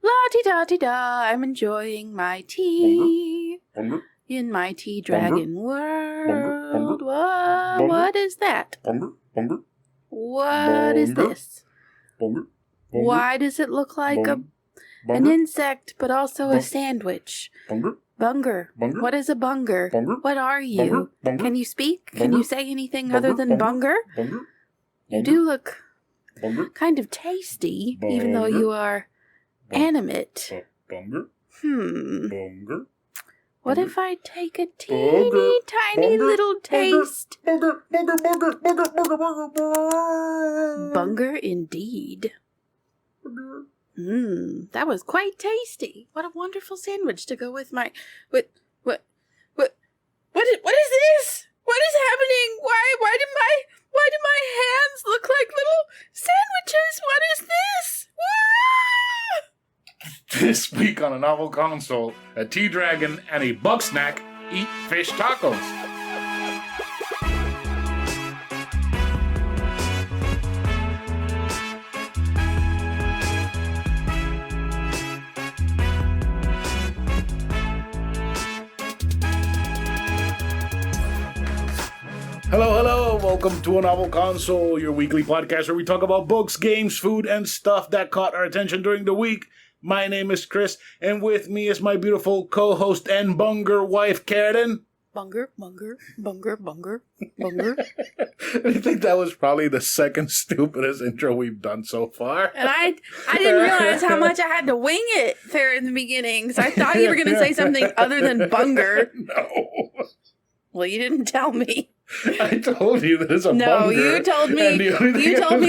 La-ti-da-ti-da, I'm enjoying my tea in my tea dragon world. What is that? What is this? Why does it look like an insect, but also a sandwich? Bunger. What is a bunger? What are you? Can you speak? Can you say anything other than bunger? You do look kind of tasty, even though you are animate. What if I take a teeny tiny little taste? Bunger indeed. That was quite tasty. What a wonderful sandwich to go with my... What is this? What is happening? Why do my hands look like little sandwiches? What is this? This week on a novel console, a tea dragon and a Bugsnack eat fish tacos. Hello, welcome to a novel console, your weekly podcast where we talk about books, games, food, and stuff that caught our attention during the week. My name is Chris, and with me is my beautiful co-host and bunger wife, Karradyne. Bunger. I think that was probably the second stupidest intro we've done so far. And I didn't realize how much I had to wing it there in the beginning, because I thought you were going to say something other than bunger. No. Well, you didn't tell me. I told you that it's a bunger. No, you told me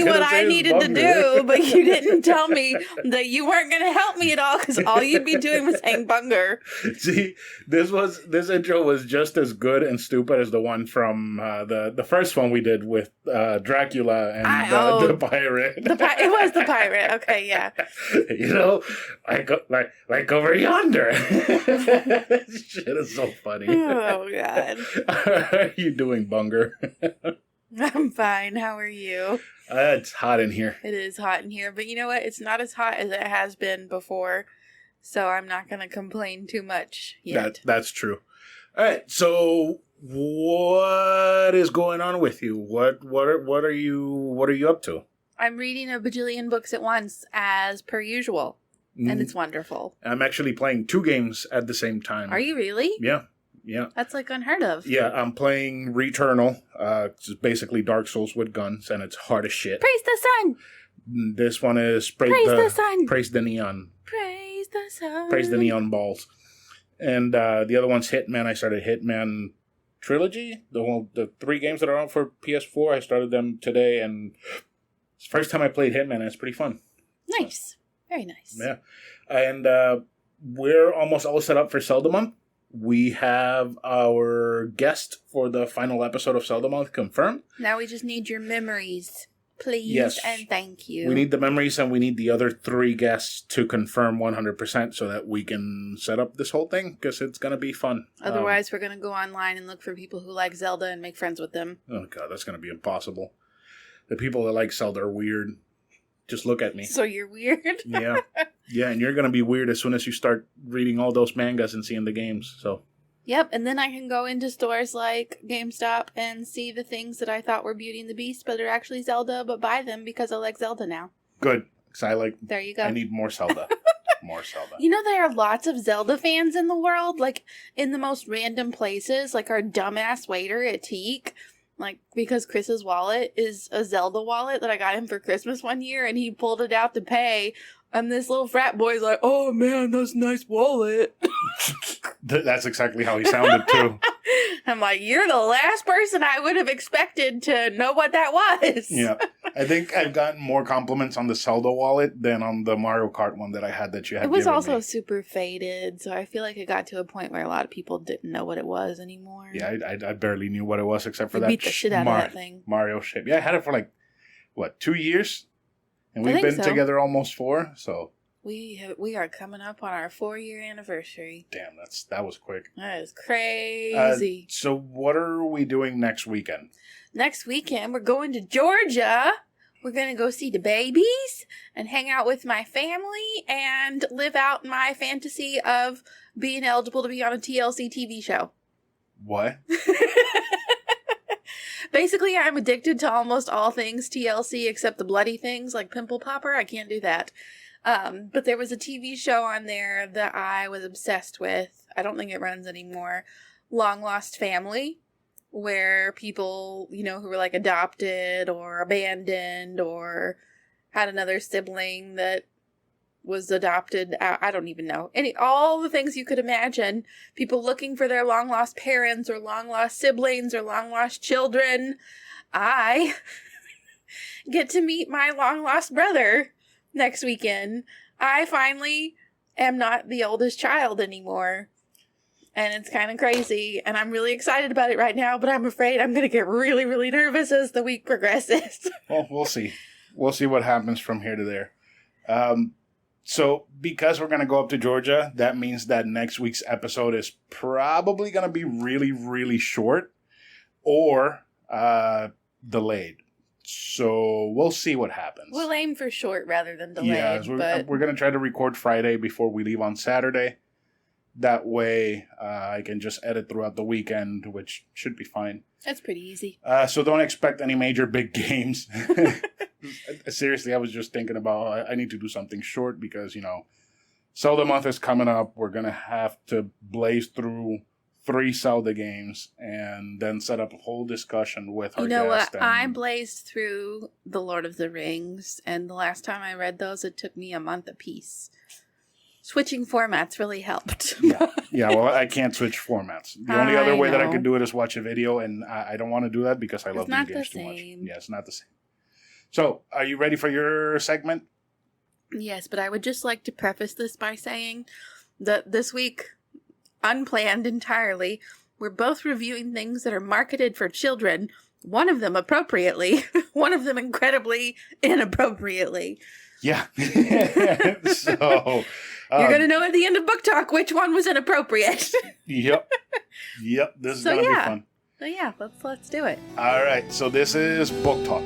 what I needed to do, but you didn't tell me that you weren't going to help me at all, because all you'd be doing was saying bunger. See, this intro was just as good and stupid as the one from the first one we did with Dracula and the pirate. It was the pirate. Okay, yeah. You know, like over yonder. Shit is so funny. Oh God. How are you doing, Bunger? I'm fine. How are you? It's hot in here. It is hot in here, but you know what? It's not as hot as it has been before, so I'm not going to complain too much yet. That's true. All right. So, what is going on with you? What are you up to? I'm reading a bajillion books at once, as per usual, and it's wonderful. I'm actually playing 2 games at the same time. Are you really? Yeah. That's like unheard of. Yeah, I'm playing Returnal. It's basically Dark Souls with guns, and it's hard as shit. Praise the sun! This one is Praise the sun! Praise the neon. Praise the sun! Praise the neon balls. And the other one's Hitman. I started Hitman Trilogy. The 3 games that are out for PS4. I started them today, and it's the first time I played Hitman, and it's pretty fun. Nice. Very nice. Yeah. And we're almost all set up for Zelda Month. We have our guest for the final episode of Zelda Month confirmed. Now we just need your memories, please, yes. And thank you. We need the memories, and we need the other 3 guests to confirm 100% so that we can set up this whole thing, because it's going to be fun. Otherwise, we're going to go online and look for people who like Zelda and make friends with them. Oh, God, that's going to be impossible. The people that like Zelda are weird. Just look at me. So you're weird? Yeah. Yeah, and you're going to be weird as soon as you start reading all those mangas and seeing the games, so. Yep, and then I can go into stores like GameStop and see the things that I thought were Beauty and the Beast, but are actually Zelda, but buy them because I like Zelda now. Good, because there you go. I need more Zelda. More Zelda. You know, there are lots of Zelda fans in the world, like, in the most random places, like our dumbass waiter at Teak. Like, because Chris's wallet is a Zelda wallet that I got him for Christmas one year, and he pulled it out to pay, and this little frat boy's like, oh man, that's a nice wallet. That's exactly how he sounded, too. I'm like, you're the last person I would have expected to know what that was. Yeah. I think I've gotten more compliments on the Zelda wallet than on the Mario Kart one that I had that you had. It was also super faded, so I feel like it got to a point where a lot of people didn't know what it was anymore. Yeah, I barely knew what it was except for that beat the shit out of that thing. Mario shape. Yeah, I had it for 2 years? And we've been together almost 4, so... We are coming up on our 4-year anniversary. Damn, that was quick. That is crazy. So what are we doing next weekend? Next weekend, we're going to Georgia We're going to go see the babies and hang out with my family and live out my fantasy of being eligible to be on a TLC TV show. What? Basically, I'm addicted to almost all things TLC except the bloody things like Pimple Popper. I can't do that. But there was a TV show on there that I was obsessed with. I don't think it runs anymore. Long Lost Family, where people, who were like adopted or abandoned or had another sibling that was adopted. I don't even know. All the things you could imagine. People looking for their long lost parents or long lost siblings or long lost children. I get to meet my long lost brother next weekend. I finally am not the oldest child anymore. And it's kind of crazy. And I'm really excited about it right now, but I'm afraid I'm going to get really, really nervous as the week progresses. Well, we'll see. We'll see what happens from here to there. So because we're going to go up to Georgia, that means that next week's episode is probably going to be really, really short or delayed. So we'll see what happens. We'll aim for short rather than delayed. Yeah, we're going to try to record Friday before we leave on Saturday. That way I can just edit throughout the weekend, which should be fine. That's pretty easy. So don't expect any major big games. Seriously, I was just thinking about I need to do something short because, Zelda Month is coming up. We're going to have to blaze through 3 Zelda games and then set up a whole discussion with our guest. You know what? I blazed through The Lord of the Rings, and the last time I read those, it took me a month apiece. Switching formats really helped. Yeah, well, I can't switch formats. The only other way that I could do it is watch a video, and I don't want to do that because I love these games too much. Yeah, it's not the same. So, are you ready for your segment? Yes, but I would just like to preface this by saying that this week, unplanned entirely, we're both reviewing things that are marketed for children, one of them appropriately, one of them incredibly inappropriately. Yeah. So... you're going to know at the end of Book Talk which one was inappropriate. Yep. This is going to be fun. So yeah, let's do it. All right. So this is Book Talk.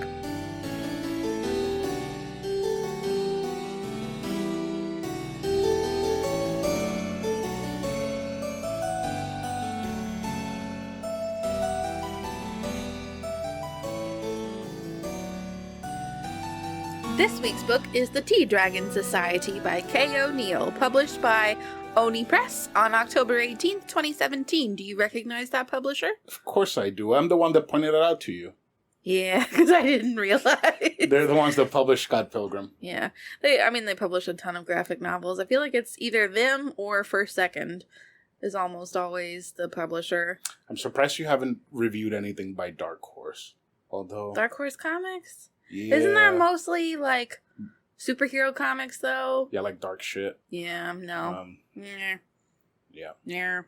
This week's book is The Tea Dragon Society by Kay O'Neill, published by Oni Press on October 18th, 2017. Do you recognize that publisher? Of course I do. I'm the one that pointed it out to you. Yeah, because I didn't realize. They're the ones that published Scott Pilgrim. Yeah. They publish a ton of graphic novels. I feel like it's either them or First Second is almost always the publisher. I'm surprised you haven't reviewed anything by Dark Horse. Although Dark Horse Comics? Yeah. Isn't that mostly, like, superhero comics, though? Yeah, like dark shit. Yeah, no. Yeah.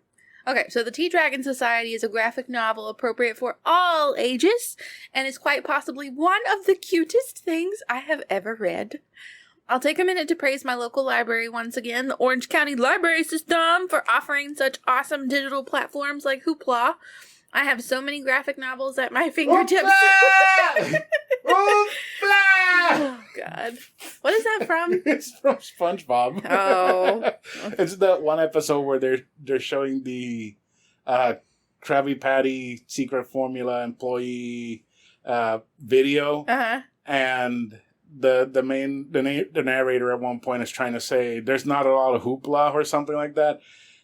Okay, so The Tea Dragon Society is a graphic novel appropriate for all ages, and is quite possibly one of the cutest things I have ever read. I'll take a minute to praise my local library once again, the Orange County Library System, for offering such awesome digital platforms like Hoopla. I have so many graphic novels at my fingertips. Oh, God. What is that from? It's from SpongeBob. Oh. It's the one episode where they're showing the Krabby Patty secret formula employee video. Uh-huh. And the narrator at one point is trying to say there's not a lot of hoopla or something like that.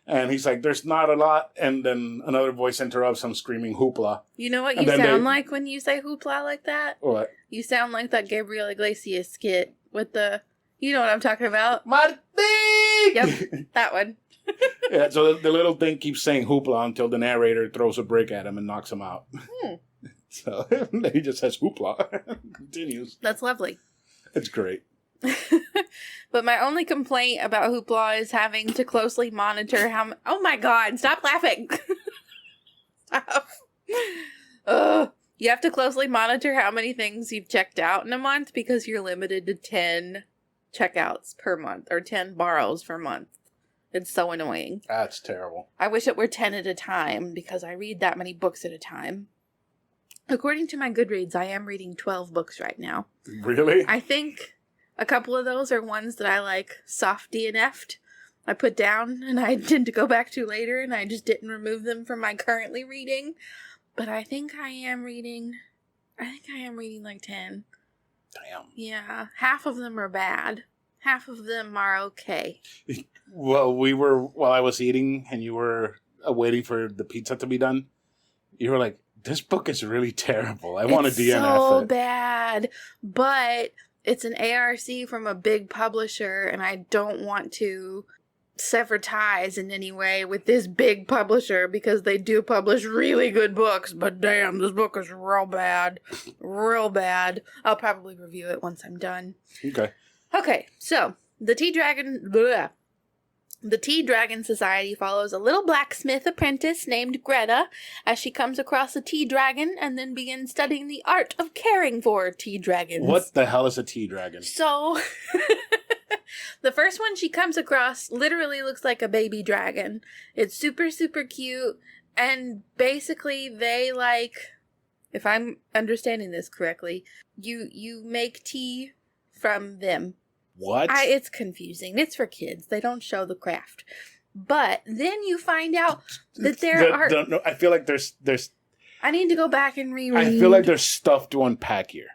And he's like, there's not a lot. And then another voice interrupts him screaming hoopla. You know what you sound like when you say hoopla like that? What? You sound like that Gabriel Iglesias skit with the... You know what I'm talking about? Martin! Yep, that one. Yeah, so the little thing keeps saying hoopla until the narrator throws a brick at him and knocks him out. So then he just says hoopla. Continues. That's lovely. It's great. But my only complaint about Hoopla is having to closely monitor how... Oh my God, stop laughing. Stop. You have to closely monitor how many things you've checked out in a month because you're limited to 10 checkouts per month or 10 borrows per month. It's so annoying. That's terrible. I wish it were 10 at a time because I read that many books at a time. According to my Goodreads, I am reading 12 books right now. Really? I think a couple of those are ones that I like soft DNF'd. I put down and I tend to go back to later, and I just didn't remove them from my currently reading. But I think I am reading like 10. Damn. Yeah. Half of them are bad. Half of them are okay. Well, while I was eating and you were waiting for the pizza to be done, you were like, this book is really terrible. I want to DNF it. It's so bad. But it's an ARC from a big publisher, and I don't want to sever ties in any way with this big publisher because they do publish really good books, but damn, this book is real bad. Real bad. I'll probably review it once I'm done. Okay, so the Tea Dragon Society follows a little blacksmith apprentice named Greta as she comes across a tea dragon and then begins studying the art of caring for tea dragons. What the hell is a tea dragon? So, the first one she comes across literally looks like a baby dragon. It's super, super cute, and basically they if I'm understanding this correctly, you make tea from them. What? It's confusing. It's for kids. They don't show the craft. But then you find out that there are... No, I feel like there's... I need to go back and reread. I feel like there's stuff to unpack here.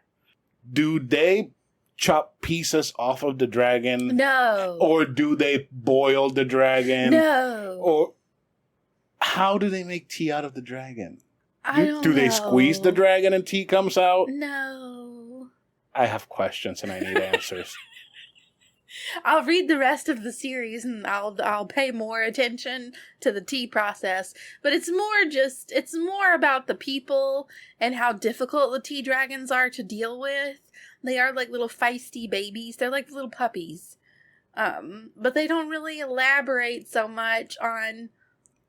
Do they chop pieces off of the dragon? No. Or do they boil the dragon? No. Or how do they make tea out of the dragon? Do they squeeze the dragon and tea comes out? No. I have questions and I need answers. I'll read the rest of the series and I'll pay more attention to the tea process. But it's more about the people and how difficult the tea dragons are to deal with. They are like little feisty babies. They're like little puppies. But they don't really elaborate so much on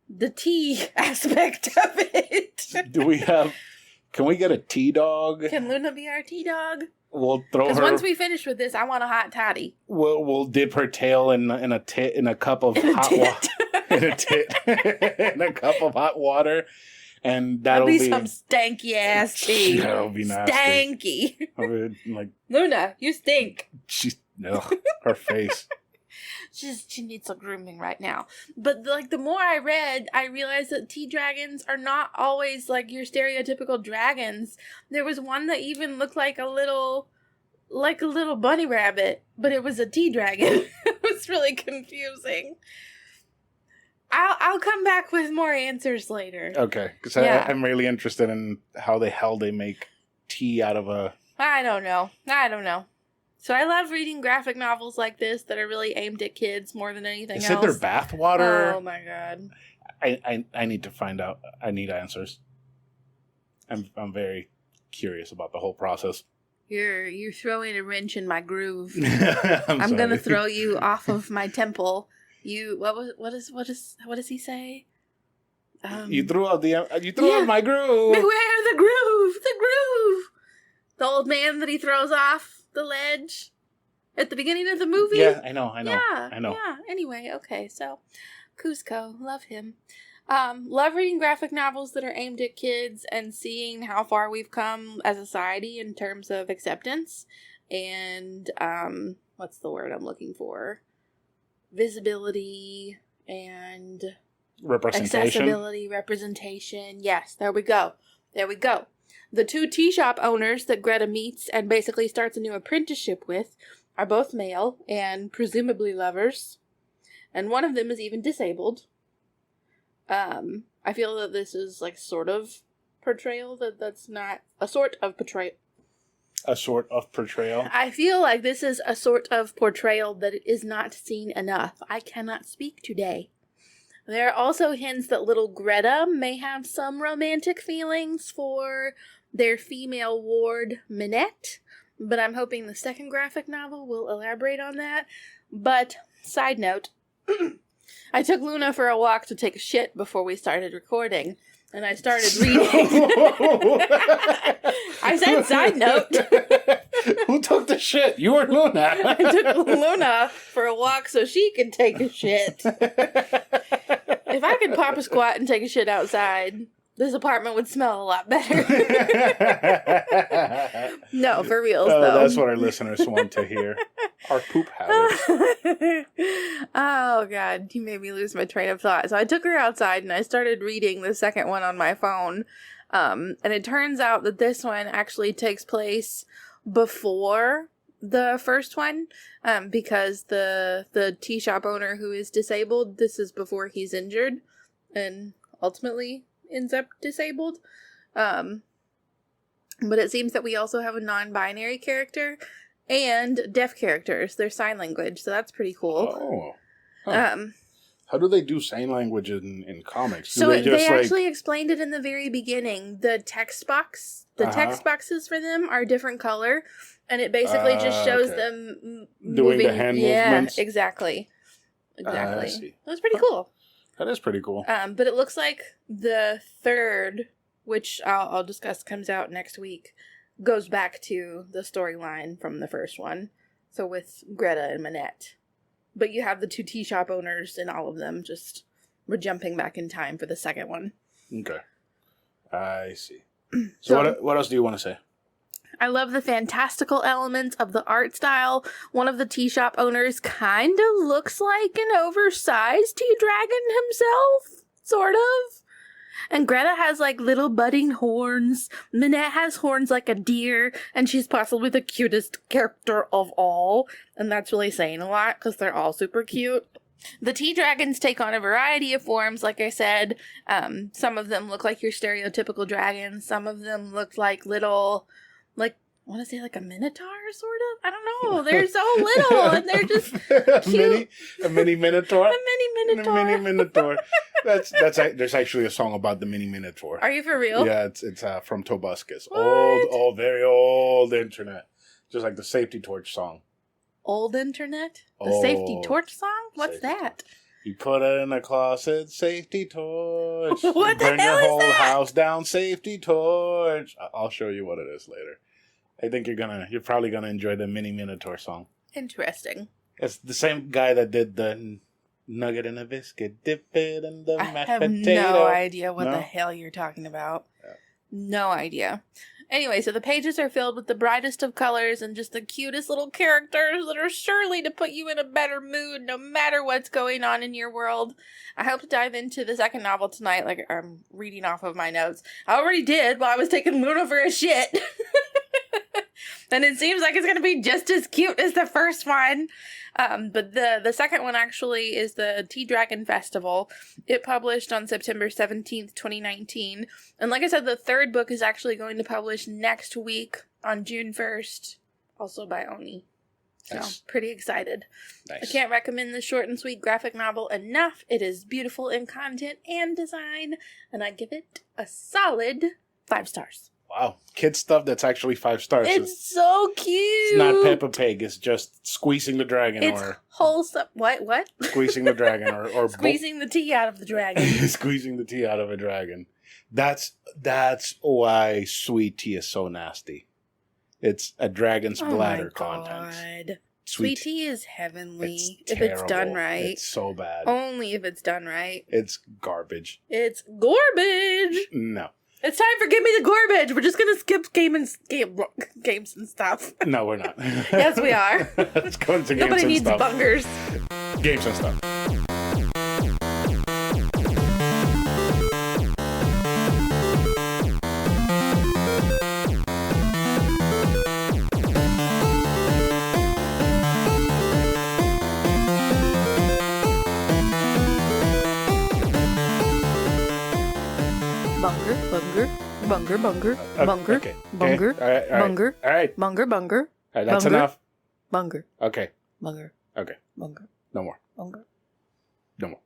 the tea aspect of it. Can we get a tea dog? Can Luna be our tea dog? We'll throw her. Because once we finish with this, I want a hot toddy. We'll dip her tail in a cup of hot water. In a cup of hot water, and that'll be some stanky ass tea. That'll be nasty. Stanky. I mean, like Luna, you stink. Her face. She needs some grooming right now. But the more I read, I realized that tea dragons are not always like your stereotypical dragons. There was one that even looked like a little bunny rabbit, but it was a tea dragon. It was really confusing. I'll come back with more answers later. Okay, because I'm really interested in how the hell they make tea out of a... I don't know. So I love reading graphic novels like this that are really aimed at kids more than anything else. Is it their bathwater? Oh my god. I need to find out. I need answers. I'm very curious about the whole process. You're throwing a wrench in my groove. I'm gonna throw you off of my temple. What does he say? You threw out my groove. Beware the groove. The old man that he throws off the ledge at the beginning of the movie. Yeah, I know. Yeah. Anyway, okay, so Cusco, love him. Love reading graphic novels that are aimed at kids and seeing how far we've come as a society in terms of acceptance and what's the word I'm looking for? Visibility and accessibility, representation. Yes, there we go. The two tea shop owners that Greta meets and basically starts a new apprenticeship with are both male and presumably lovers. And one of them is even disabled. I feel that this is like sort of portrayal that's not a sort of portrayal. A sort of portrayal? I feel like this is a sort of portrayal that is not seen enough. I cannot speak today. There are also hints that little Greta may have some romantic feelings for their female ward, Minette, but I'm hoping the second graphic novel will elaborate on that. But, side note, I took Luna for a walk to take a shit before we started recording, and I started reading. I said side note. Who took the shit? You or Luna? I took Luna for a walk so she could take a shit. If I could pop a squat and take a shit outside, this apartment would smell a lot better. No, for reals, though. That's what our listeners want to hear. Our poop habits. Oh, God. You made me lose my train of thought. So I took her outside and I started reading the second one on my phone. And it turns out that this one actually takes place before the first one. Because the tea shop owner who is disabled, this is before he's injured and ultimately ends up disabled. But it seems that we also have a non-binary character and deaf characters. They're sign language, so that's pretty cool. Oh. Huh. How do they do sign language in comics? Do so they just actually explained it in the very beginning. The text boxes for them are different color, and it basically just shows them doing the hand movements. Yeah, exactly. I see. That's pretty cool. That is pretty cool. But it looks like the third, which I'll discuss, comes out next week, goes back to the storyline from the first one. So with Greta and Manette. But you have the two tea shop owners and all of them. Just we're jumping back in time for the second one. Okay. I see. So what else do you want to say? I love the fantastical elements of the art style. One of the tea shop owners kind of looks like an oversized tea dragon himself, sort of. And Greta has like little budding horns. Minette has horns like a deer, and she's possibly the cutest character of all. And that's really saying a lot because they're all super cute. The tea dragons take on a variety of forms, like I said. Some of them look like your stereotypical dragons. Some of them look like little, like, I want to say like a minotaur, sort of? I don't know. They're so little, and they're just cute. A mini minotaur? A mini minotaur. A mini minotaur. There's actually a song about the mini minotaur. Are you for real? Yeah, it's from Tobuscus. What? Very old internet. Just like the Safety Torch song. Old internet? The Safety Torch song? What's that? You put it in a closet, Safety Torch. What the Burn hell your is whole that? house down, Safety Torch. I'll show you what it is later. I think you're probably gonna enjoy the mini minotaur song. Interesting. It's the same guy that did the nugget and a biscuit, dip it in the mashed I have potato. no idea what No? the hell you're talking about. Yeah. No idea. Anyway, so the pages are filled with the brightest of colors and just the cutest little characters that are surely to put you in a better mood no matter what's going on in your world. I hope to dive into the second novel tonight, like I'm reading off of my notes. I already did while I was taking Luna for a shit. And it seems like it's going to be just as cute as the first one. But the second one actually is the Tea Dragon Festival. It published on September 17th, 2019. And like I said, the third book is actually going to publish next week on June 1st, also by Oni. So, Nice. pretty excited. Nice. I can't recommend the short and sweet graphic novel enough. It is beautiful in content and design, and I give it a solid 5 stars. Wow. Kid stuff that's actually 5 stars. It's so cute. It's not Peppa Pig. It's just squeezing the dragon It's or wholesome. What? squeezing the dragon or Squeezing the tea out of the dragon. squeezing the tea out of a dragon. That's why sweet tea is so nasty. It's a dragon's bladder contents. Sweet tea is heavenly It's if it's done terrible. right. It's so bad. Only if it's done right. It's garbage. It's garbage. No. It's time for Give Me the Garbage. We're just going to skip games and stuff. No, we're not. Yes, we are. Let's go into games Nobody and needs stuff. bungers. Games and stuff. Bunger. Okay. All right. Bunger. That's Bunger. enough. Bunger. Okay. Bunger. Okay. Bunger. No more. Bunger. No more.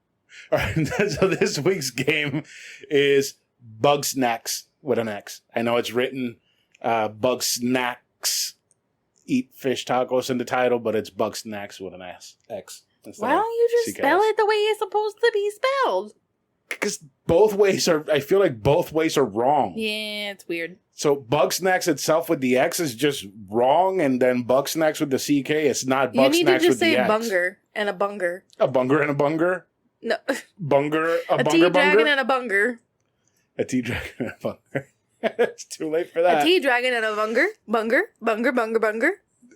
All right. So this week's game is Bugsnax with an X. I know it's written Bugsnax. Eat fish tacos in the title, but it's Bugsnax with an S. X. Why don't you just spell it the way it's supposed to be spelled? Because both ways are, I feel like both ways are wrong. Yeah, it's weird. So Bugsnax itself with the X is just wrong, and then Bugsnax with the CK, it's not Bugsnax with the X. You need to just say bunger and a bunger. A bunger and a bunger? No. Bunger, a bunger, tea dragon bunger? and a bunger. A tea dragon and a bunger. It's too late for that. A tea dragon and a bunger.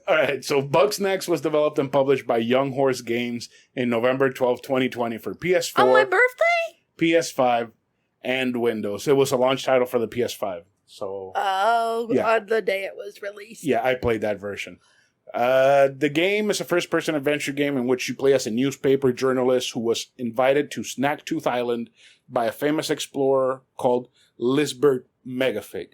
All right, so Bugsnax was developed and published by Young Horse Games in November 12, 2020 for PS4, on my birthday? PS5, and Windows. It was a launch title for the PS5. So, on the day it was released. Yeah, I played that version. The game is a first-person adventure game in which you play as a newspaper journalist who was invited to Snacktooth Island by a famous explorer called Lisbeth Megafig.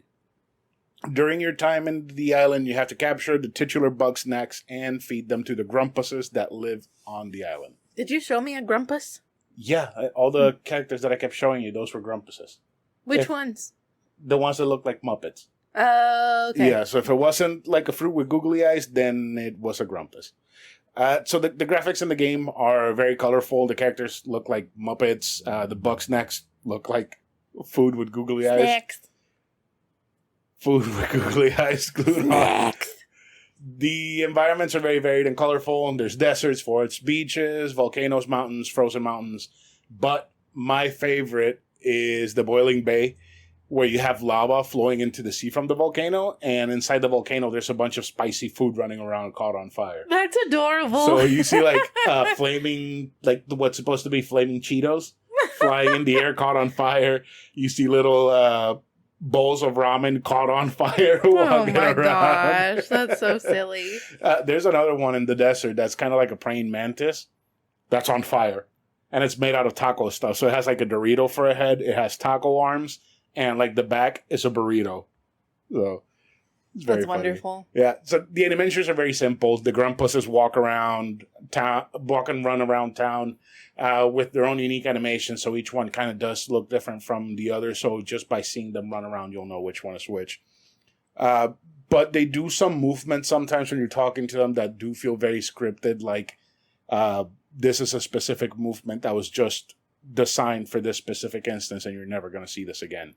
During your time in the island, you have to capture the titular Bugsnax and feed them to the grumpuses that live on the island. Did you show me a grumpus? Yeah, all the characters that I kept showing you, those were grumpuses. Which ones? The ones that look like Muppets. Oh, okay. Yeah, so if it wasn't like a fruit with googly eyes, then it was a grumpus. So the graphics in the game are very colorful. The characters look like Muppets. The Bugsnax look like food with googly eyes. Snacks. Food with googly eyes glued on. The environments are very varied and colorful. And there's deserts, forests, beaches, volcanoes, mountains, frozen mountains. But my favorite is the Boiling Bay, where you have lava flowing into the sea from the volcano. And inside the volcano, there's a bunch of spicy food running around caught on fire. That's adorable. So you see flaming, like what's supposed to be flaming Cheetos flying in the air, caught on fire. You see little bowls of ramen caught on fire walking around. Oh my gosh, that's so silly. There's another one in the desert that's kind of like a praying mantis that's on fire. And it's made out of taco stuff. So it has like a Dorito for a head. It has taco arms. And like the back is a burrito. So it's very That's wonderful. Yeah. So the animations are very simple. The grumpuses walk around town, walk and run around town with their own unique animation. So each one kind of does look different from the other. So just by seeing them run around, you'll know which one is which. But they do some movement sometimes when you're talking to them that do feel very scripted. Like this is a specific movement that was just designed for this specific instance, and you're never going to see this again.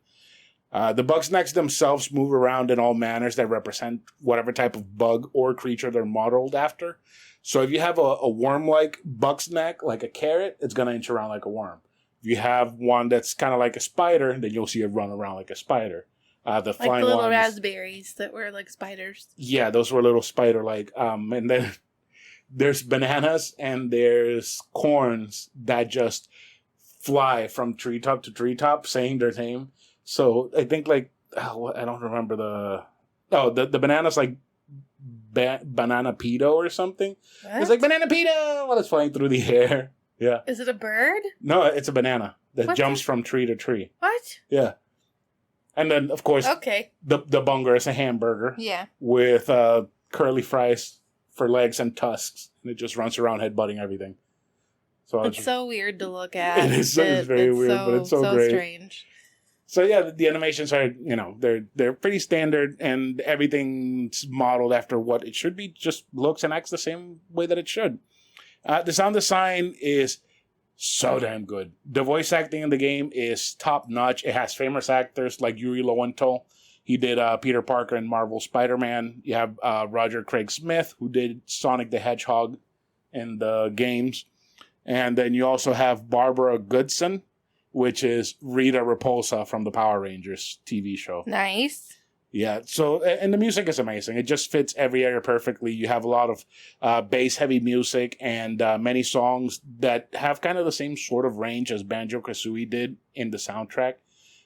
The Bugsnax themselves move around in all manners that represent whatever type of bug or creature they're modeled after. So if you have a worm-like Bugsnack, like a carrot, it's going to inch around like a worm. If you have one that's kind of like a spider, then you'll see it run around like a spider. The like flying the little ones, raspberries that were like spiders. Yeah, those were little spider-like. And then there's bananas and there's corns that just fly from treetop to treetop, saying their name. So I think I don't remember the banana's like banana pedo or something. What? It's like banana pedo while it's flying through the air. Yeah. Is it a bird? No, it's a banana that jumps from tree to tree. What? Yeah. And then of course the bunger is a hamburger. Yeah. With curly fries for legs and tusks. And it just runs around headbutting everything. So it's so weird to look at. It's very weird, but it's so great. Strange. So yeah, the animations are, they're pretty standard, and everything's modeled after what it should be. Just looks and acts the same way that it should. The sound design is so damn good. The voice acting in the game is top notch. It has famous actors like Yuri Lowenthal. He did Peter Parker in Marvel Spider-Man. You have Roger Craig Smith, who did Sonic the Hedgehog in the games. And then you also have Barbara Goodson, which is Rita Repulsa from the Power Rangers TV show. Nice. Yeah, so, and the music is amazing. It just fits every area perfectly. You have a lot of bass-heavy music and many songs that have kind of the same sort of range as Banjo-Kazooie did in the soundtrack.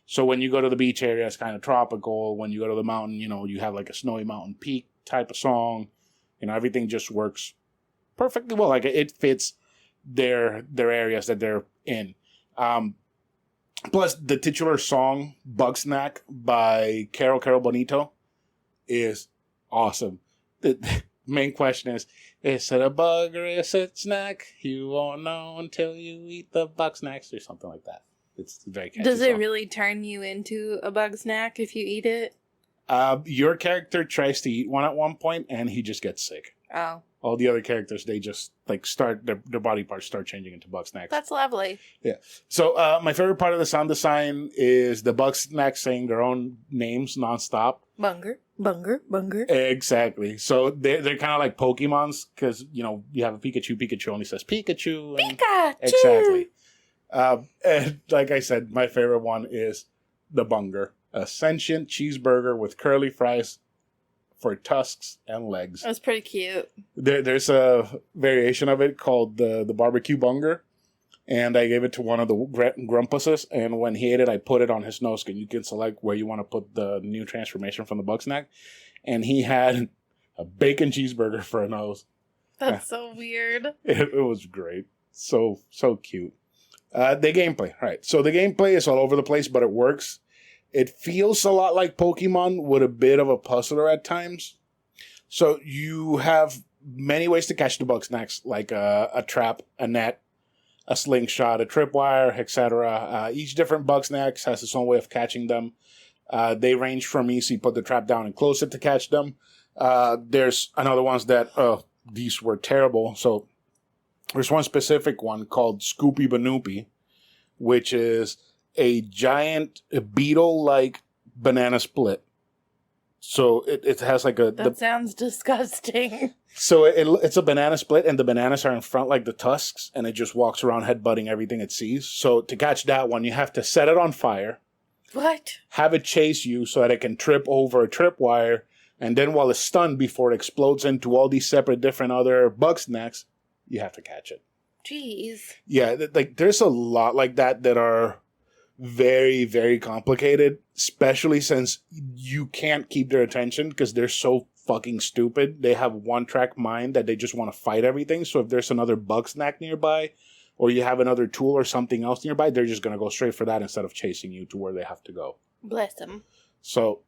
So when you go to the beach area, it's kind of tropical. When you go to the mountain, you have like a snowy mountain peak type of song. Everything just works perfectly well. Like it fits their areas that they're in. Plus, the titular song, Bugsnack, by Carol Bonito, is awesome. The main question is it a bug or is it snack? You won't know until you eat the Bugsnax, or something like that. It's very catchy. Does it really turn you into a Bugsnack if you eat it? Your character tries to eat one at one point, and he just gets sick. Oh. All the other characters, they just start their body parts start changing into Bugsnax. That's lovely. Yeah. So my favorite part of the sound design is the Bugsnax saying their own names nonstop. Bunger. Exactly. So they're kind of like Pokemons, because you have a Pikachu only says Pikachu. Pikachu. Exactly. And like I said, my favorite one is the Bunger, a sentient cheeseburger with curly fries for tusks and legs. That's pretty cute. There's a variation of it called the barbecue Bunger, and I gave it to one of the grumpuses, and when he ate it, I put it on his nose, and you can select where you want to put the new transformation from the Bugsnack, and he had a bacon cheeseburger for a nose. That's so weird. It was great. So cute. The gameplay, right. So the gameplay is all over the place, but it works. It feels a lot like Pokemon with a bit of a puzzler at times. So you have many ways to catch the Bugsnax, like a trap, a net, a slingshot, a tripwire, etc. Each different Bugsnax has its own way of catching them. They range from easy, put the trap down and close it to catch them. There's another ones that, these were terrible. So there's one specific one called Scoopy Banoopy, which is a giant beetle-like banana split. So it has like a... That sounds disgusting. So it's a banana split, and the bananas are in front like the tusks, and it just walks around headbutting everything it sees. So to catch that one, you have to set it on fire. What? Have it chase you so that it can trip over a tripwire, and then while it's stunned before it explodes into all these separate different other Bugsnax, you have to catch it. Jeez. Yeah, like there's a lot like that are very, very complicated, especially since you can't keep their attention because they're so fucking stupid. They have one-track mind that they just want to fight everything. So if there's another Bugsnack nearby, or you have another tool or something else nearby, they're just going to go straight for that instead of chasing you to where they have to go. Bless them. So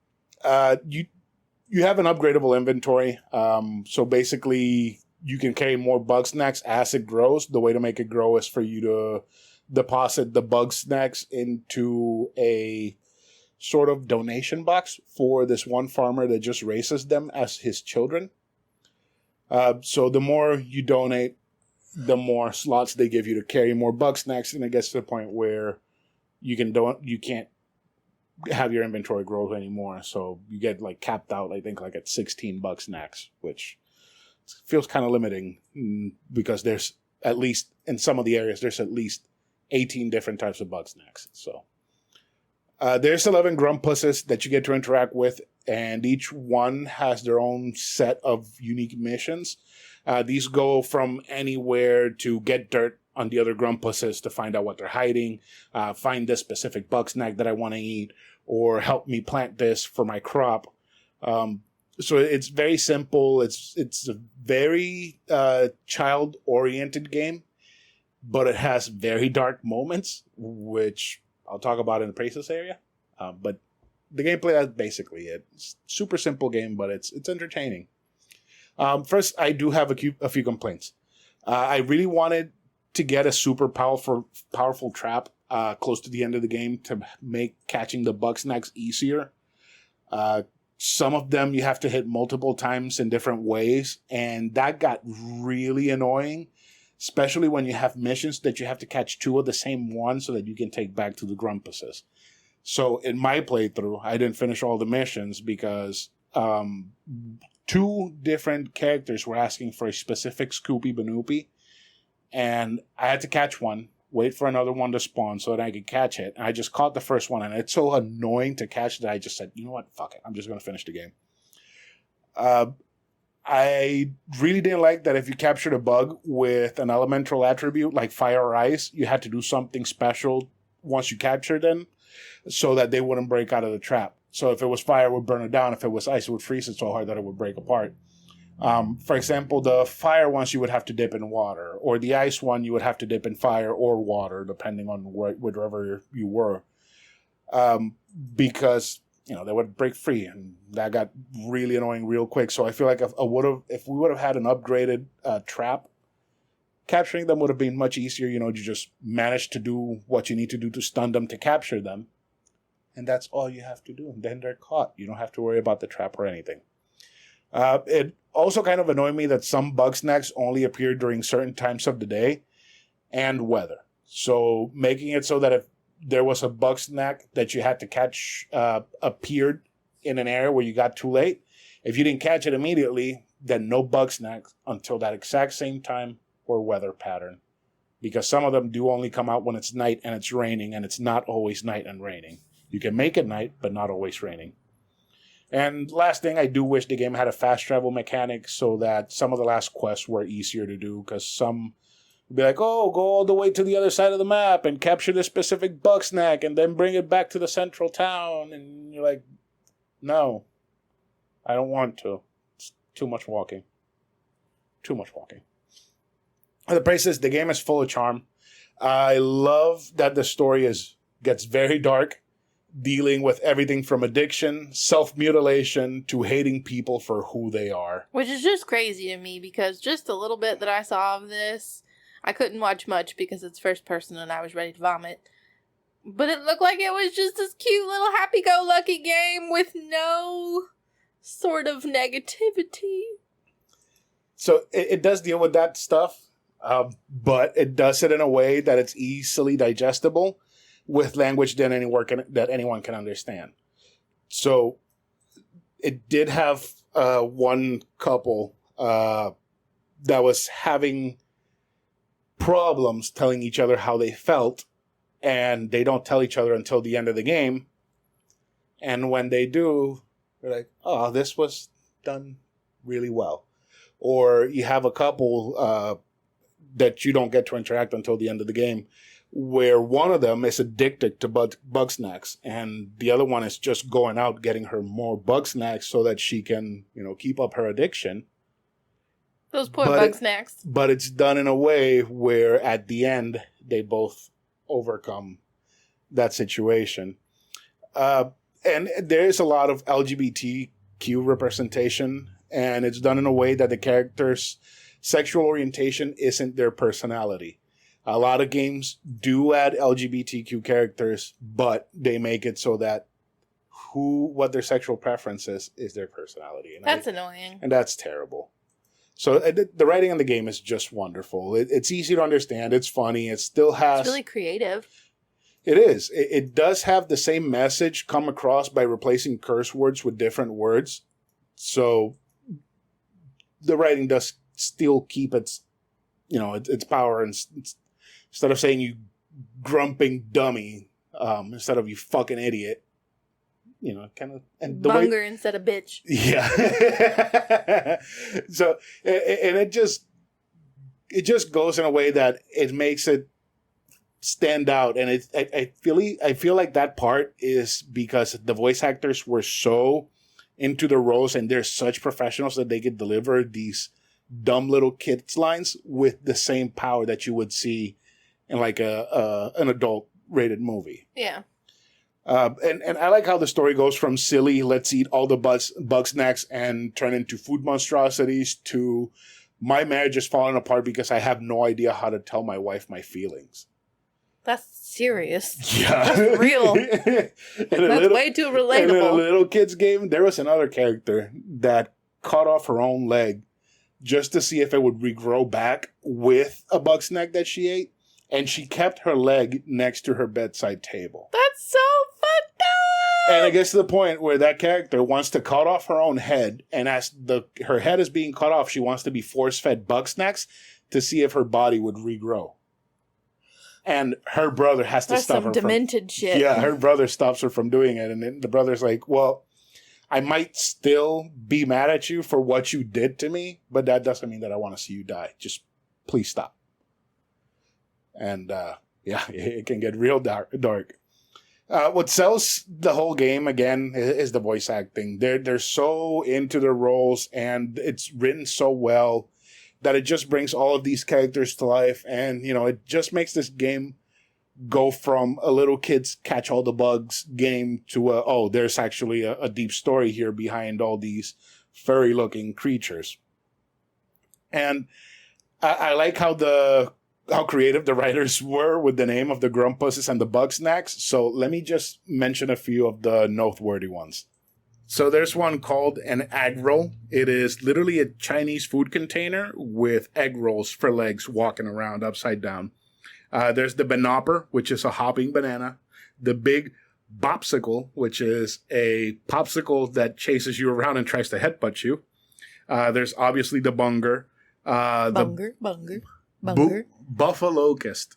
you have an upgradable inventory. So basically, you can carry more Bugsnax as it grows. The way to make it grow is for you to deposit the Bugsnax into a sort of donation box for this one farmer that just raises them as his children. So the more you donate, the more slots they give you to carry more Bugsnax, and it gets to the point where you can't have your inventory grow anymore. So you get like capped out, I think, like at 16 Bugsnax, which feels kind of limiting because there's at least in some of the areas there's at least 18 different types of Bugsnax. So there's 11 grumpuses that you get to interact with, and each one has their own set of unique missions. These go from anywhere to get dirt on the other grumpuses to find out what they're hiding, find this specific Bugsnack that I want to eat, or help me plant this for my crop. So it's very simple. It's a very child-oriented game, but it has very dark moments, which I'll talk about in the praises area. But the gameplay, that's basically it. It's a super simple game, but it's entertaining. First, I do have a few complaints. I really wanted to get a super powerful trap close to the end of the game to make catching the Bugsnax easier. Some of them you have to hit multiple times in different ways, and that got really annoying, especially when you have missions that you have to catch two of the same one so that you can take back to the grumpuses. So in my playthrough, I didn't finish all the missions because two different characters were asking for a specific Scoopy Banoopy, and I had to catch one, wait for another one to spawn so that I could catch it. And I just caught the first one, and it's so annoying to catch that I just said, you know what, fuck it, I'm just going to finish the game. I really didn't like that if you captured a bug with an elemental attribute like fire or ice, you had to do something special once you captured them so that they wouldn't break out of the trap. So if it was fire, it would burn it down. If it was ice, it would freeze it so hard that it would break apart. For example, the fire ones you would have to dip in water, or the ice one you would have to dip in fire or water, depending on wherever you were, because they would break free, and that got really annoying real quick. So I feel like if we would have had an upgraded trap, capturing them would have been much easier. You just manage to do what you need to do to stun them to capture them, and that's all you have to do, and then they're caught. You don't have to worry about the trap or anything. It also kind of annoyed me that some Bugsnax only appear during certain times of the day and weather. So making it so that if there was a Bugsnack that you had to catch appeared in an area where you got too late, if you didn't catch it immediately, then no Bugsnack until that exact same time or weather pattern. Because some of them do only come out when it's night and it's raining, and it's not always night and raining. You can make it night, but not always raining. And last thing, I do wish the game had a fast travel mechanic so that some of the last quests were easier to do, because some would be like, oh, go all the way to the other side of the map and capture this specific Bugsnack and then bring it back to the central town. And you're like, no, I don't want to. It's too much walking. Too much walking. The praise is the game is full of charm. I love that the story gets very dark, dealing with everything from addiction, self-mutilation, to hating people for who they are. Which is just crazy to me, because just a little bit that I saw of this, I couldn't watch much because it's first person and I was ready to vomit. But it looked like it was just this cute little happy-go-lucky game with no sort of negativity. So it does deal with that stuff, but it does it in a way that it's easily digestible with language that anyone can understand. So it did have one couple that was having problems telling each other how they felt, and they don't tell each other until the end of the game. And when they do, they're like, oh, this was done really well. Or you have a couple that you don't get to interact until the end of the game, where one of them is addicted to Bugsnax, and the other one is just going out getting her more Bugsnax so that she can, keep up her addiction. Those poor Bugsnax. But it's done in a way where at the end they both overcome that situation. And there is a lot of LGBTQ representation, and it's done in a way that the characters' sexual orientation isn't their personality. A lot of games do add LGBTQ characters, but they make it so that what their sexual preference is their personality. And that's annoying. And that's terrible. So the writing in the game is just wonderful. It's easy to understand. It's funny. It still has... It's really creative. It is. It does have the same message come across by replacing curse words with different words. So the writing does still keep its power. And instead of saying you grumping dummy, instead of you fucking idiot, kind of... and Bunger instead of bitch. Yeah. So, and it just goes in a way that it makes it stand out. And I feel like that part is because the voice actors were so into the roles, and they're such professionals that they could deliver these dumb little kids lines with the same power that you would see in like an adult rated movie. Yeah. And I like how the story goes from silly, let's eat all the Bugsnax and turn into food monstrosities, to my marriage is falling apart because I have no idea how to tell my wife my feelings. That's serious. Yeah. That's real. That's way too relatable. And in a little kid's game, there was another character that cut off her own leg just to see if it would regrow back with a Bugsnack that she ate. And she kept her leg next to her bedside table. That's so fucked up! And it gets to the point where that character wants to cut off her own head, and as her head is being cut off, she wants to be force-fed Bugsnax to see if her body would regrow. And her brother has to stop her from... That's some demented shit. Yeah, her brother stops her from doing it, and then the brother's like, well, I might still be mad at you for what you did to me, but that doesn't mean that I want to see you die. Just please stop. And, it can get real dark. What sells the whole game, again, is the voice acting. They're so into their roles, and it's written so well that it just brings all of these characters to life. And, it just makes this game go from a little kid's catch all the bugs game to, there's actually a deep story here behind all these furry-looking creatures. And I like how creative the writers were with the name of the Grumpuses and the Bugsnax. So let me just mention a few of the noteworthy ones. So there's one called an egg roll. It is literally a Chinese food container with egg rolls for legs walking around upside down. There's the Banopper, which is a hopping banana. The Big Bopsicle, which is a popsicle that chases you around and tries to headbutt you. There's obviously the Bunger. Bunger. Buffalocust.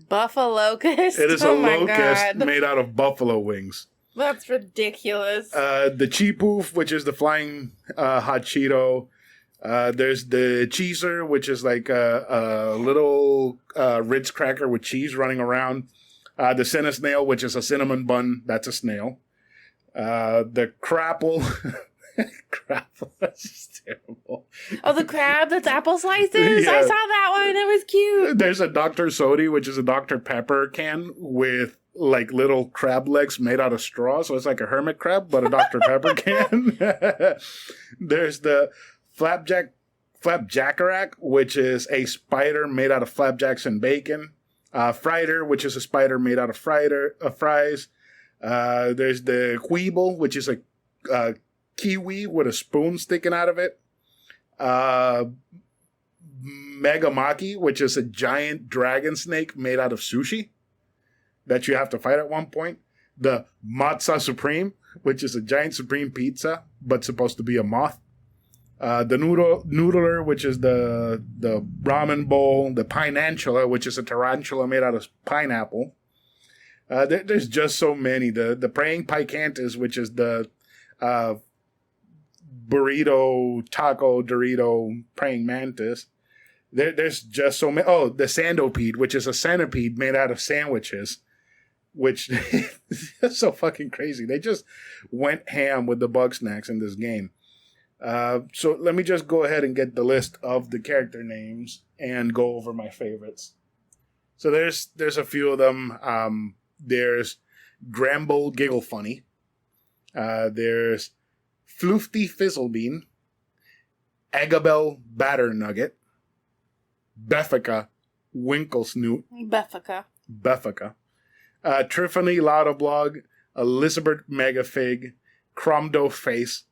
Buffalocust? It is a locust made out of buffalo wings. That's ridiculous. The Cheepoof, which is the flying hot Cheeto. There's the Cheeser, which is like a little Ritz cracker with cheese running around. The Cinnasnail, which is a cinnamon bun. That's a snail. The Crapple. Crapple, that's just terrible. Oh, the crab that's apple slices? Yeah. I saw that one. It was cute. There's a Dr. Sodi, which is a Dr. Pepper can with like little crab legs made out of straw. So it's like a hermit crab, but a Dr. Pepper can. There's the Flapjackerack, which is a spider made out of flapjacks and bacon. Frider, which is a spider made out of fries. There's the Queeble, which is a kiwi with a spoon sticking out of it. Megamaki, which is a giant dragon snake made out of sushi that you have to fight at one point. The Matza Supreme, which is a giant supreme pizza, but supposed to be a moth. The Noodler, which is the ramen bowl. The Pineantula, which is a tarantula made out of pineapple. There's just so many. The Praying Picantis, which is the burrito, taco, Dorito, praying mantis. There's just so many. Oh, the Sandopede, which is a centipede made out of sandwiches, which is so fucking crazy. They just went ham with the Bugsnax in this game. So let me just go ahead and get the list of the character names and go over my favorites. So there's a few of them. There's Gramble Giggle Funny. There's Floofty Fizzlebean, Agabel Batter Nugget, Beffica Winklesnoot, Beffica, Triffany Laudablog, Elizabeth Megafig, Cromdo Face,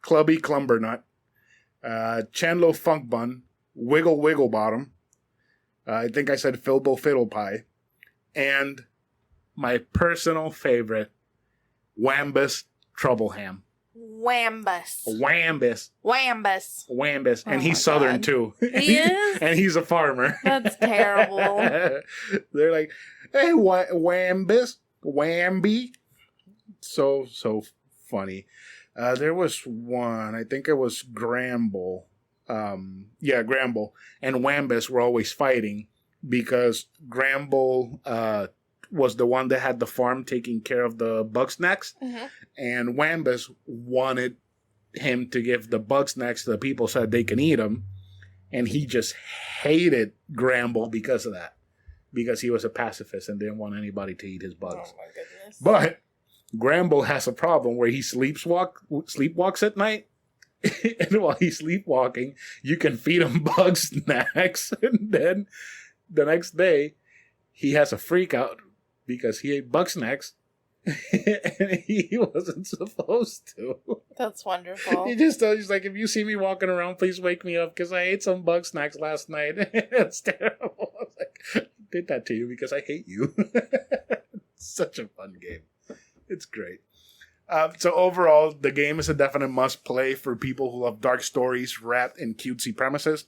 Clubby Clumbernut, Chandlo Funk Bun, Wiggle Wiggle Bottom, I think I said Filbo Fiddle Pie, and my personal favorite, Wambus Troubleham. Wambus. And he's Southern, too. He is? And he's a farmer. That's terrible. They're like, hey, Wambus, Wamby. So funny. There was one, I think it was Gramble. Gramble. And Wambus were always fighting because Gramble was the one that had the farm taking care of the Bugsnax. Mm-hmm. And Wambus wanted him to give the Bugsnax to the people so that they can eat them. And he just hated Gramble because of that. Because he was a pacifist and didn't want anybody to eat his bugs. Oh my goodness. But Gramble has a problem where he sleepwalks at night. And while he's sleepwalking, you can feed him Bugsnax. And then the next day, he has a freak out because he ate Bugsnax. And he wasn't supposed to. That's wonderful. He's like, if you see me walking around, please wake me up because I ate some Bugsnax last night. It's terrible. I was like, I did that to you because I hate you. It's such a fun game. It's great. So overall, the game is a definite must-play for people who love dark stories wrapped in cutesy premises.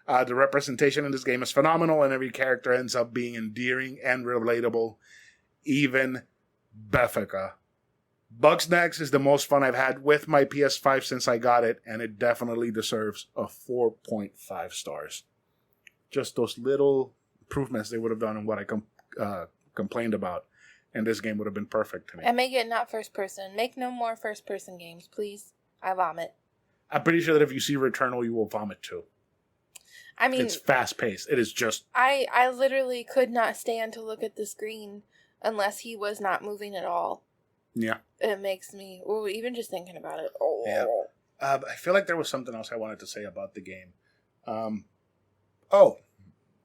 The representation in this game is phenomenal, and every character ends up being endearing and relatable. Even Beffica. Bugsnax is the most fun I've had with my PS5 since I got it, and it definitely deserves a 4.5 stars. Just those little improvements they would have done in what I complained about. And this game would have been perfect to me. And make it not first person. Make no more first person games, please. I vomit. I'm pretty sure that if you see Returnal, you will vomit too. I mean, it's fast paced. It is just. I literally could not stand to look at the screen unless he was not moving at all. Yeah. It makes me. Ooh, even just thinking about it. Oh. Yeah. I feel like there was something else I wanted to say about the game.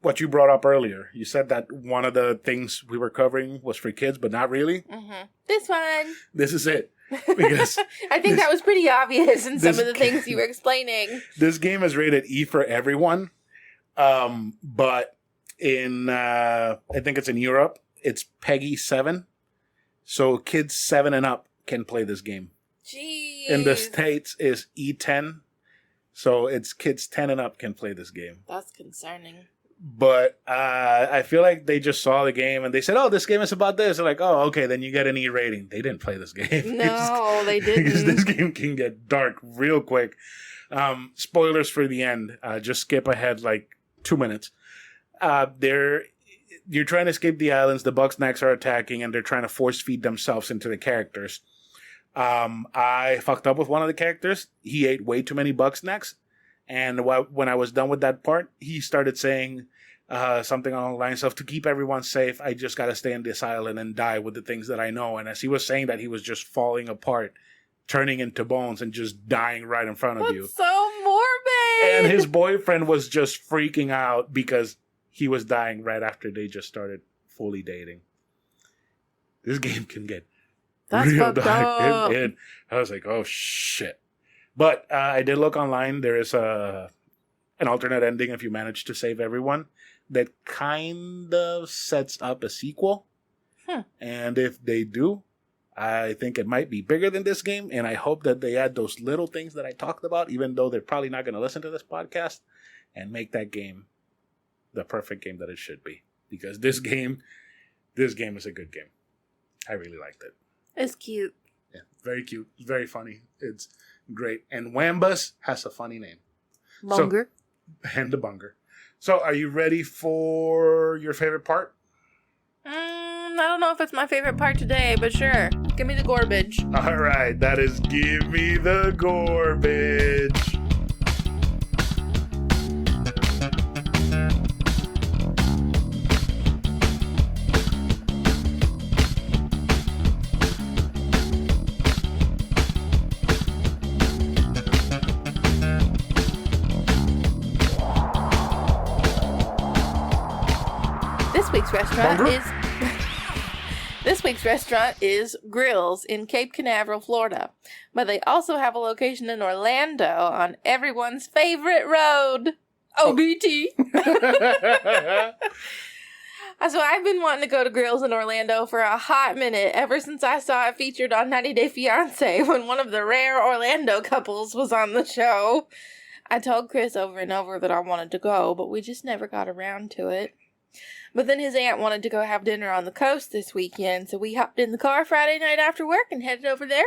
What you brought up earlier. You said that one of the things we were covering was for kids, but not really. Mm-hmm. This one. This is it. Because I think that was pretty obvious in some of the things you were explaining. This game is rated E for everyone. But in, I think it's in Europe, it's PEGI 7. So kids 7 and up can play this game. Jeez. In the States is E10. So it's kids 10 and up can play this game. That's concerning. But I feel like they just saw the game and they said, "Oh, this game is about this." They're like, "Oh, okay, then you get an E rating." They didn't play this game. No, they didn't. Because this game can get dark real quick. Spoilers for the end. Just skip ahead like 2 minutes. You're trying to escape the islands. The Bugsnax are attacking, and they're trying to force feed themselves into the characters. I fucked up with one of the characters. He ate way too many Bugsnax. And when I was done with that part, he started saying something along the lines of, to keep everyone safe, I just got to stay on this island and die with the things that I know. And as he was saying that, he was just falling apart, turning into bones and just dying right in front of you. That's so morbid. And his boyfriend was just freaking out because he was dying right after they just started fully dating. This game can get real dark. I was like, oh, shit. But I did look online. There is an alternate ending if you manage to save everyone that kind of sets up a sequel. And if they do, I think it might be bigger than this game. And I hope that they add those little things that I talked about, even though they're probably not going to listen to this podcast, and make that game the perfect game that it should be. Because this game is a good game. I really liked it. It's cute. Yeah, very cute. Very funny. It's great. And Wambus has a funny name. Bunger. And the Bunger. So, are you ready for your favorite part? I don't know if it's my favorite part today, but sure. Give me the garbage. All right. That is Give Me the Garbage. This week's restaurant is Grills in Cape Canaveral, Florida. But they also have a location in Orlando on everyone's favorite road, OBT. So I've been wanting to go to Grills in Orlando for a hot minute, ever since I saw it featured on 90 Day Fiancé when one of the rare Orlando couples was on the show. I told Chris over and over that I wanted to go, but we just never got around to it. But then his aunt wanted to go have dinner on the coast this weekend, so we hopped in the car Friday night after work and headed over there.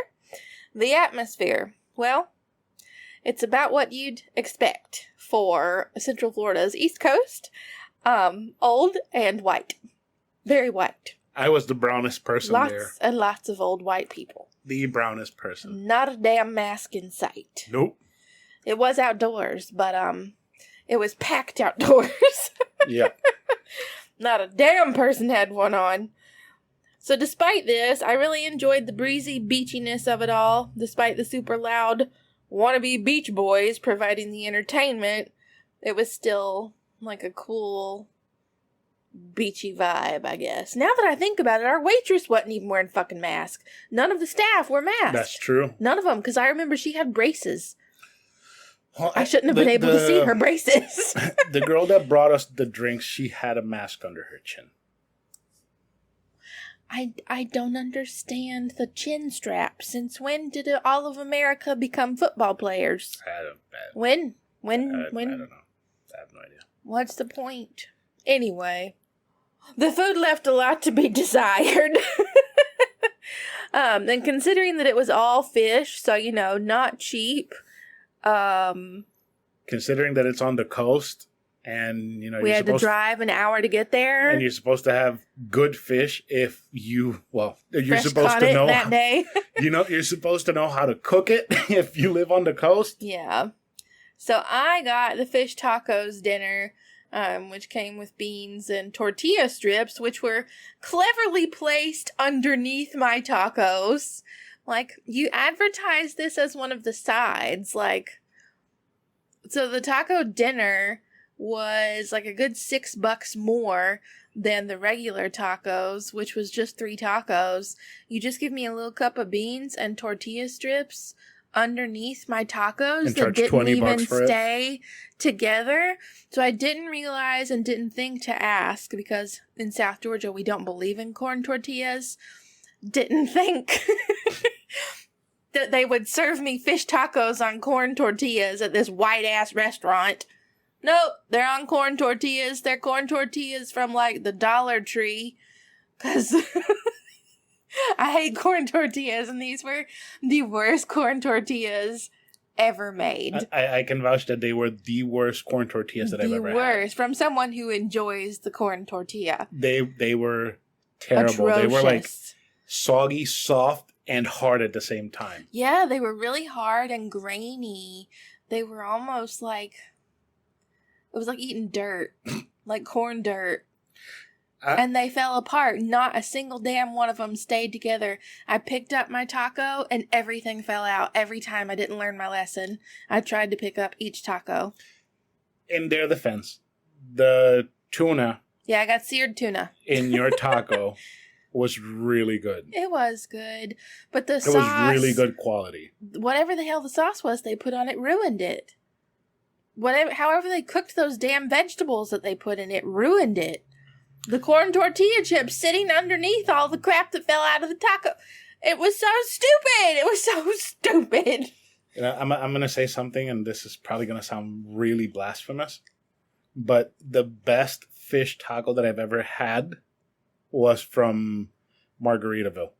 The atmosphere, well, it's about what you'd expect for Central Florida's East Coast. Old and white. Very white. I was the brownest person there. Lots and lots of old white people. The brownest person. Not a damn mask in sight. Nope. It was outdoors, but it was packed outdoors. Yeah. Not a damn person had one on. So despite this, I really enjoyed the breezy beachiness of it all. Despite the super loud wannabe beach boys providing the entertainment, it was still like a cool beachy vibe, I guess. Now that I think about it, our waitress wasn't even wearing fucking masks. None of the staff were masked. That's true. None of them, because I remember she had braces. Well, I shouldn't have been able to see her braces. The girl that brought us the drinks, she had a mask under her chin. I don't understand the chin strap. Since when did all of America become football players? When? I don't know. I have no idea. What's the point? Anyway, the food left a lot to be desired. And considering that it was all fish, so, not cheap. Considering that it's on the coast and, we had to drive an hour to get there. And you're supposed to have good fish if you're Fresh supposed to know that day. You're supposed to know how to cook it if you live on the coast. Yeah. So I got the fish tacos dinner, which came with beans and tortilla strips, which were cleverly placed underneath my tacos. Like, you advertised this as one of the sides, so the taco dinner was like a good $6 more than the regular tacos, which was just 3 tacos. You just give me a little cup of beans and tortilla strips underneath my tacos that didn't even stay together. So I didn't realize and didn't think to ask, because in South Georgia we don't believe in corn tortillas. Didn't think that they would serve me fish tacos on corn tortillas at this white ass restaurant. Nope, they're on corn tortillas. They're corn tortillas from, like, the Dollar Tree. Because I hate corn tortillas, and these were the worst corn tortillas ever made. I can vouch that they were the worst corn tortillas that I've ever had. The worst, from someone who enjoys the corn tortilla. They were terrible. Atrocious. They were, like, soggy, soft, and hard at the same time. Yeah, they were really hard and grainy. They were almost like... It was like eating dirt. Like corn dirt. And they fell apart. Not a single damn one of them stayed together. I picked up my taco and everything fell out. Every time I didn't learn my lesson, I tried to pick up each taco. In their defense, the tuna... Yeah, I got seared tuna. In your taco was really good. It was good. But the sauce... It was really good quality. Whatever the hell the sauce was they put on it ruined it. However they cooked those damn vegetables that they put in it ruined it. The corn tortilla chips sitting underneath all the crap that fell out of the taco. It was so stupid. It was so stupid. I'm going to say something, and this is probably going to sound really blasphemous, but the best fish taco that I've ever had was from Margaritaville.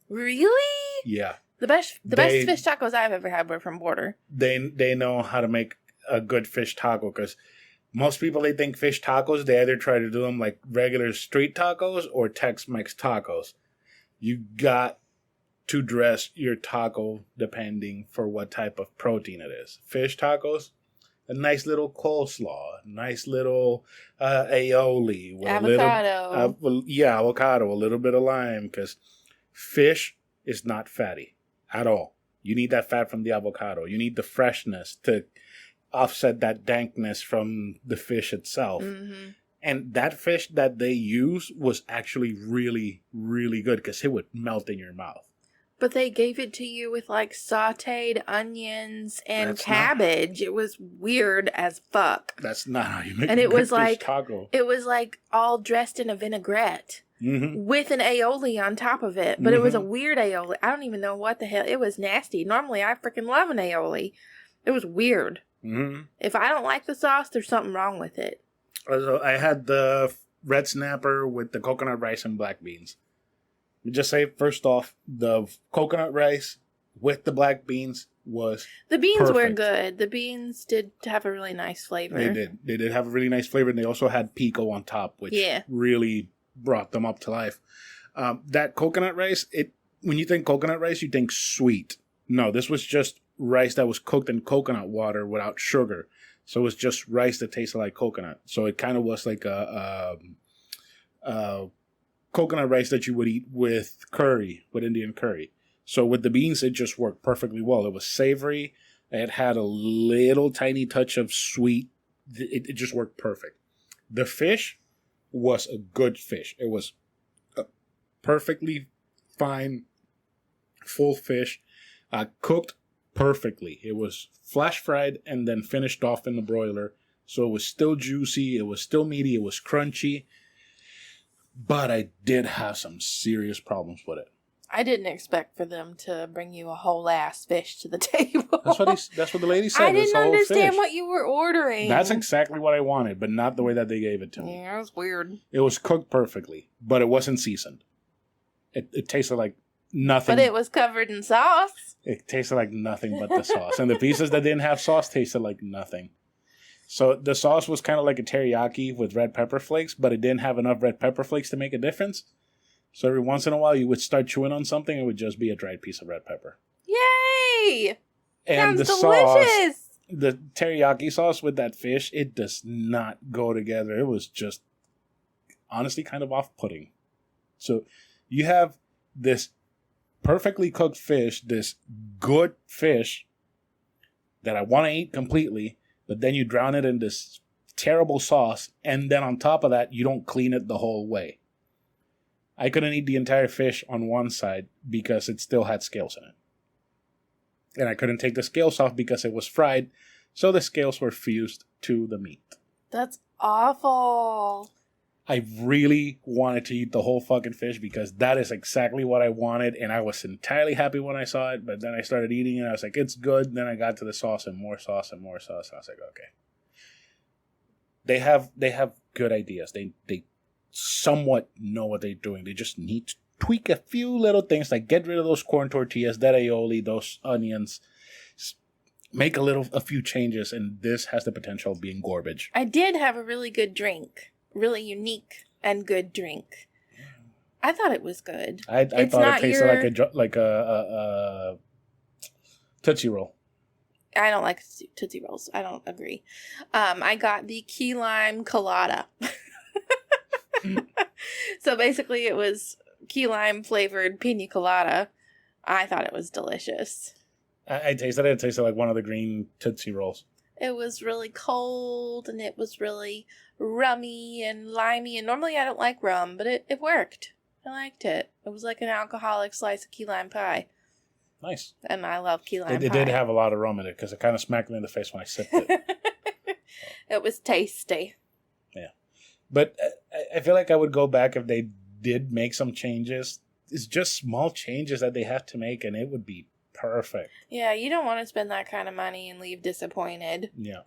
Really? Yeah. The best fish tacos I've ever had were from Border. They know how to make a good fish taco, because most people, they think fish tacos, they either try to do them like regular street tacos or Tex-Mex tacos. You got to dress your taco depending for what type of protein it is. Fish tacos, a nice little coleslaw, nice little aioli. With avocado. Avocado, a little bit of lime, because fish is not fatty at all. You need that fat from the avocado. You need the freshness to offset that dankness from the fish itself. Mm-hmm. And that fish that they use was actually really, really good, because it would melt in your mouth. But they gave it to you with like sauteed onions and cabbage. It was weird as fuck. That's not how you make and a it good was fish like taco. It was like all dressed in a vinaigrette. Mm-hmm. With an aioli on top of it. But it was a weird aioli. I don't even know what the hell. It was nasty. Normally, I freaking love an aioli. It was weird. Mm-hmm. If I don't like the sauce, there's something wrong with it. So I had the red snapper with the coconut rice and black beans. Let me just say, first off, the coconut rice with the black beans was The beans perfect. were good. The beans did have a really nice flavor. They did. They did have a really nice flavor, and they also had pico on top, which really brought them up to life. That coconut rice, when you think coconut rice, you think sweet. No, this was just rice that was cooked in coconut water without sugar. So it was just rice that tasted like coconut. So it kind of was like a coconut rice that you would eat with curry, with Indian curry. So with the beans, it just worked perfectly well. It was savory. It had a little tiny touch of sweet. It just worked perfect. The fish was a good fish. It was a perfectly fine, full fish, cooked perfectly. It was flash fried and then finished off in the broiler. So it was still juicy. It was still meaty. It was crunchy. But I did have some serious problems with it. I didn't expect for them to bring you a whole ass fish to the table. That's what the lady said. I didn't understand what you were ordering. That's exactly what I wanted, but not the way that they gave it to me. Yeah, it was weird. It was cooked perfectly, but it wasn't seasoned. It tasted like nothing. But it was covered in sauce. It tasted like nothing but the sauce. And the pieces that didn't have sauce tasted like nothing. So the sauce was kind of like a teriyaki with red pepper flakes, but it didn't have enough red pepper flakes to make a difference. So every once in a while, you would start chewing on something, it would just be a dried piece of red pepper. Yay! And Sounds the delicious! Sauce, the teriyaki sauce with that fish, it does not go together. It was just, honestly, kind of off-putting. So you have this perfectly cooked fish, this good fish that I want to eat completely, but then you drown it in this terrible sauce, and then on top of that, you don't clean it the whole way. I couldn't eat the entire fish on one side because it still had scales in it. And I couldn't take the scales off because it was fried, so the scales were fused to the meat. That's awful. I really wanted to eat the whole fucking fish because that is exactly what I wanted, and I was entirely happy when I saw it, but then I started eating it, and I was like, it's good. Then I got to the sauce and more sauce and more sauce, and I was like, okay. they have good ideas. They somewhat know what they're doing. They just need to tweak a few little things, like get rid of those corn tortillas, that aioli, those onions. Make a few changes, and this has the potential of being garbage. I did have a really good drink. Really unique and good drink. I thought it was good. I thought it tasted like a Tootsie Roll. I don't like Tootsie Rolls. I don't agree. I got the key lime colada. So basically it was key lime flavored pina colada. I thought it was delicious. I tasted it. It tasted like one of the green Tootsie Rolls. It was really cold, and it was really rummy and limey. And normally I don't like rum, but it worked. I liked it. It was like an alcoholic slice of key lime pie. Nice. And I love key lime pie. It did have a lot of rum in it, because it kind of smacked me in the face when I sipped it. It was tasty. Yeah. But I feel like I would go back if they did make some changes. It's just small changes that they have to make, and it would be perfect. Yeah, you don't want to spend that kind of money and leave disappointed. Yeah.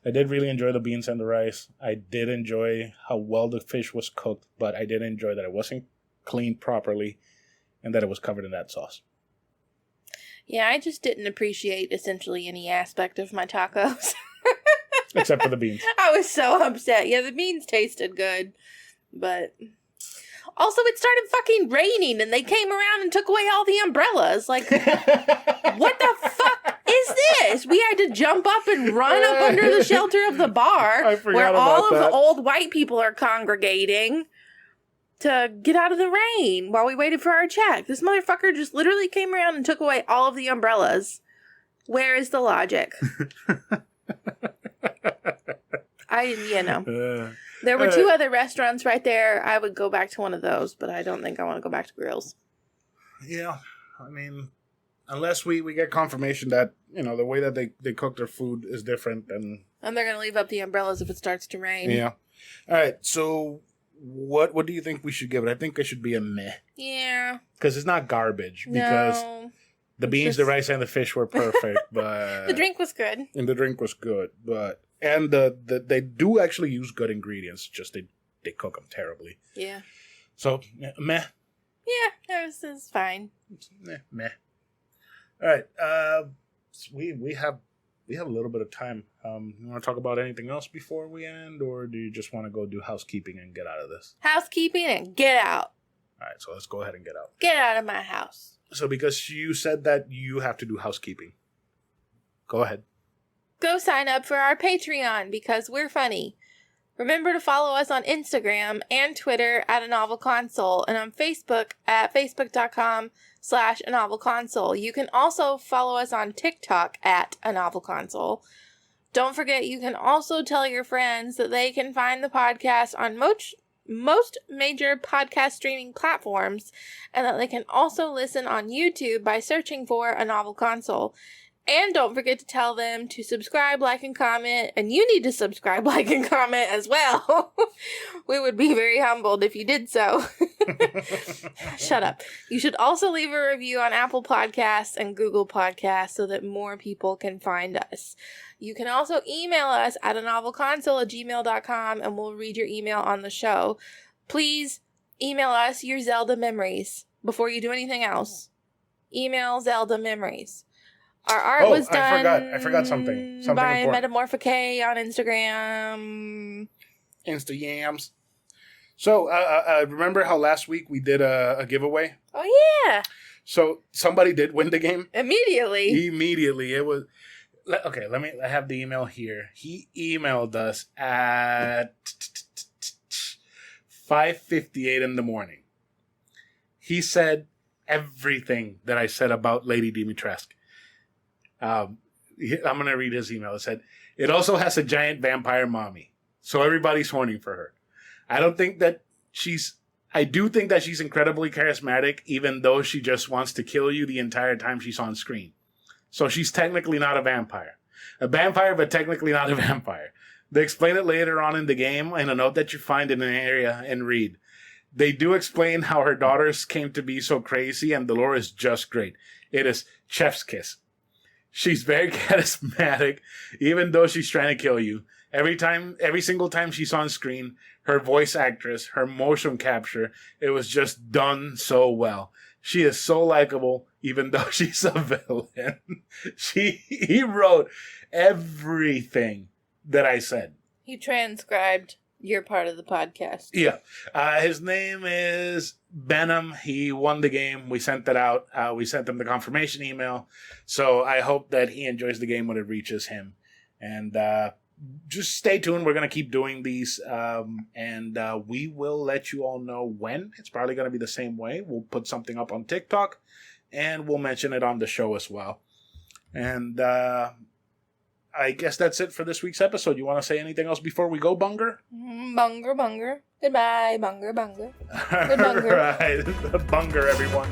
I did really enjoy the beans and the rice. I did enjoy how well the fish was cooked, but I did enjoy that it wasn't cleaned properly and that it was covered in that sauce. Yeah, I just didn't appreciate essentially any aspect of my tacos. Except for the beans. I was so upset. Yeah, the beans tasted good, but... Also, it started fucking raining, and they came around and took away all the umbrellas. Like, what the fuck is this? We had to jump up and run up under the shelter of the bar where all of the old white people are congregating to get out of the rain while we waited for our check. This motherfucker just literally came around and took away all of the umbrellas. Where is the logic? There were two other restaurants right there. I would go back to one of those, but I don't think I want to go back to Grills. Yeah, I mean, unless we get confirmation that, the way that they cook their food is different. And they're going to leave up the umbrellas if it starts to rain. Yeah. All right, so what do you think we should give it? I think it should be a meh. Yeah. Because it's not garbage. Because the beans, the rice, and the fish were perfect. But the drink was good. And the drink was good, but... And they do actually use good ingredients, just they cook them terribly. Yeah. So, meh. Yeah, this is fine. Meh. All right. We have a little bit of time. You want to talk about anything else before we end, or do you just want to go do housekeeping and get out of this? Housekeeping and get out. All right, so let's go ahead and get out. Get out of my house. So because you said that you have to do housekeeping, go ahead. Go sign up for our Patreon because we're funny. Remember to follow us on Instagram and Twitter at anovelconsole and on Facebook at facebook.com/anovelconsole. You can also follow us on TikTok at anovelconsole. Don't forget, you can also tell your friends that they can find the podcast on most major podcast streaming platforms and that they can also listen on YouTube by searching for A Novel Console. And don't forget to tell them to subscribe, like, and comment. And you need to subscribe, like, and comment as well. We would be very humbled if you did so. Shut up. You should also leave a review on Apple Podcasts and Google Podcasts so that more people can find us. You can also email us at anovelconsole@gmail.com and we'll read your email on the show. Please email us your Zelda memories before you do anything else. Email Zelda memories. Our art was done I forgot something by important. Metamorphic on Instagram. Instagrams. So, remember how last week we did a giveaway? Oh, yeah. So, somebody did win the game. Immediately. It was... Okay, I have the email here. He emailed us at 5:58 in the morning. He said everything that I said about Lady Dimitrescu. I'm going to read his email. It said, it also has a giant vampire mommy, so everybody's horny for her. I do think that she's incredibly charismatic, even though she just wants to kill you the entire time she's on screen. So she's technically not a vampire. A vampire, but technically not a vampire. They explain it later on in the game in a note that you find in an area and read. They do explain how her daughters came to be so crazy, and the lore is just great. It is chef's kiss. She's very charismatic, even though she's trying to kill you. Every single time she's on screen, her voice actress, her motion capture, it was just done so well. She is so likable, even though she's a villain. He wrote everything that I said. He transcribed your part of the podcast. Yeah. His name is Benham. He won the game. We sent that out. We sent him the confirmation email. So I hope that he enjoys the game when it reaches him. And just stay tuned. We're going to keep doing these. And we will let you all know when. It's probably going to be the same way. We'll put something up on TikTok. And we'll mention it on the show as well. And I guess that's it for this week's episode. You want to say anything else before we go, Bunger? Bunger, Bunger. Goodbye, Bunger, Bunger. Good Bunger. All right. Bunger, everyone.